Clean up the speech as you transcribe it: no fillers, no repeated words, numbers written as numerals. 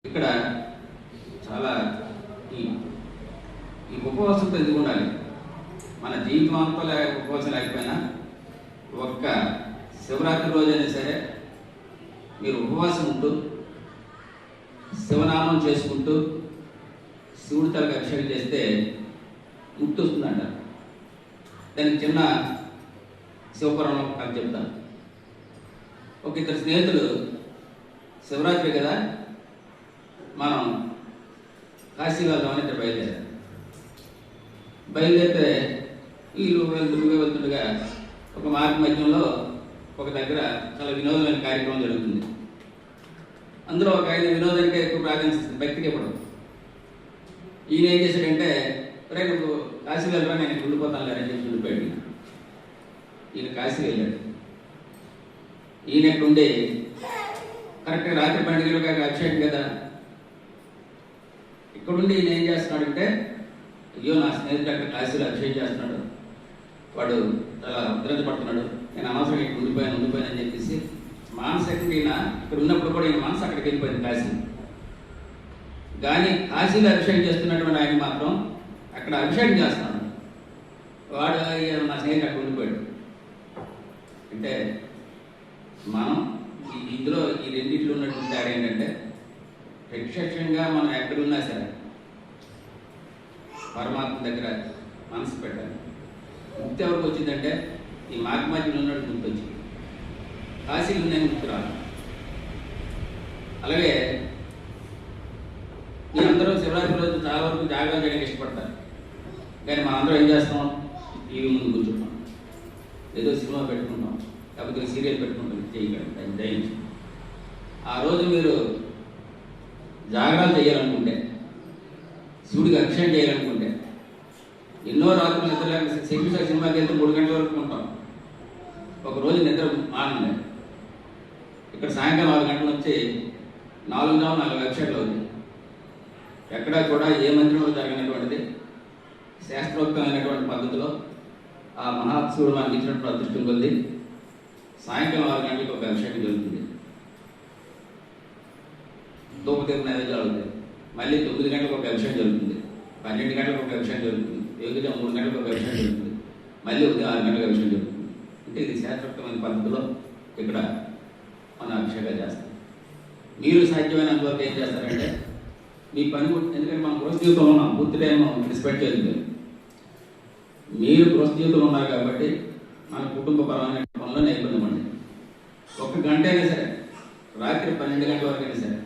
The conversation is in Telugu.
ఇక్కడ చాలా ఈ ఉపవాసంతో ఎందుకు ఉండాలి? మన జీవితం అంతా ఉపవాసం లేకపోయినా ఒక్క శివరాత్రి రోజైనా సరే మీరు ఉపవాసం ఉంటూ శివనామం చేసుకుంటూ శివుడి తలకు అభిషేకం చేస్తే ముక్తి వస్తుందంట. దానికి చిన్న శివపురాణం అని చెప్తాను. ఒక ఇద్దరు స్నేహితులు శివరాత్రి కదా మనం కాశీ వెళ్దామని ఇద్దరు బయలుదేరితే వీళ్ళు వెళ్తుండగా ఒక మార్గ మధ్యంలో ఒక దగ్గర చాలా వినోదమైన కార్యక్రమం జరుగుతుంది. అందులో ఒక ఆయన వినోదానికి ఎక్కువ ప్రాధాన్యత ఇస్తుంది, భక్తికి ఇవ్వడం. ఈయన ఏం చేశాడంటే, రే నువ్వు కాశీ వెళ్ళరా, నేను ఇక్కడ ఉండిపోతాను లేదని చెప్పి ఉండిపోయాడు. ఈయన కాశీ వెళ్ళాడు. ఈయన ఎక్కడ ఉండి కరెక్ట్గా రాత్రి 12 గంటలకు అభిషేకం కదా. ఇక్కడుండి ఈయన ఏం చేస్తున్నాడంటే, అయ్యో నా స్నేహితుడు అక్కడ కాశీలో అభిషేకం చేస్తున్నాడు, వాడు చాలా ఉద్రత పడుతున్నాడు, నేను అనవసరంగా ఇక్కడ ఉండిపోయాను అని చెప్పేసి మానసికంగా ఈయన ఇక్కడ ఉన్నప్పుడు కూడా ఈయన మనసు అక్కడికి వెళ్ళిపోయింది కాశీ. కానీ కాశీలో అభిషేకం చేస్తున్నటువంటి ఆయన మాత్రం అక్కడ అభిషేకం చేస్తున్నాడు. వాడు నా స్నేహితుడు అక్కడ ఉండిపోయాడు. అంటే మనం ఇందులో ఈ రెండింటిలో ఉన్నటువంటి తేడా ఏంటంటే, ప్రత్యక్షంగా మనం ఎక్కడున్నా సరే పరమాత్మ దగ్గర మనసు పెట్టాలి. ముక్తి ఎవరికి వచ్చిందంటే ఈ మార్గమధ్యంలో ఉన్నట్టు ముక్తి వచ్చింది. కాశీలో నేను ముక్తి రాదు. అలాగే మీరందరూ శివరాత్రి రోజు చాలా వరకు జాగ్రత్త చేయడానికి ఇష్టపడతారు. కానీ మనందరం ఏం చేస్తాం? టీవీ ముందు కూర్చుంటాం, ఏదో సినిమా పెట్టుకుంటాం, లేకపోతే సీరియల్ పెట్టుకుంటాం. చేయగలం దయించి ఆ రోజు మీరు జాగ్రత్త చేయాలనుకుంటే, శివుడికి అభిషేకం చేయాలనుకుంటే, ఎన్నో రాత్రులు నిద్ర సినిమాకి వెళ్తే 3 గంటల వరకు ఉంటాం. ఒకరోజు నిద్ర మానండి. ఇక్కడ సాయంకాలం 6 గంటల నుంచి 4 అభిషేకాలు అవుతాయి. ఎక్కడా కూడా ఏ మందిరంలో జరిగినటువంటిది శాస్త్రోక్తమైనటువంటి పద్ధతిలో ఆ మహాశివుడు మనకి ఇచ్చినటువంటి అదృష్టం కొద్ది సాయంకాలం 6 గంటలకు ఒక అభిషేకం జరుగుతుంది. దూపదీప నైవేద్యాలు అవుతాయి. మళ్ళీ 9 గంటలకు ఒక అభిషేకం జరుగుతుంది. 12 గంటలకు ఒక అభిషేకం జరుగుతుంది. ఏదైతే 3 గంటలకు ఒక అభిషేకం జరుగుతుంది. మళ్ళీ ఉదయం 6 గంటలకు అభిషేకం జరుగుతుంది. అంటే ఇది శాస్త్రోక్తమైన పద్ధతిలో ఇక్కడ మన అభిషేకాలు చేస్తాం. మీరు సాధ్యమైనంత వరకు ఏం చేస్తారంటే, మీ పని ఎందుకంటే మనం గృహ జీవితంలో ఉన్నాం, పూర్తి టైం డిస్పెక్ట్ చేస్తుంది. మీరు గృహ జీవితంలో ఉన్నారు కాబట్టి మన కుటుంబపరమైన పనుల్లో నైపుణ్యం అండి. 1 గంట అయినా సరే, రాత్రి 12 గంటల వరకు అయినా సరే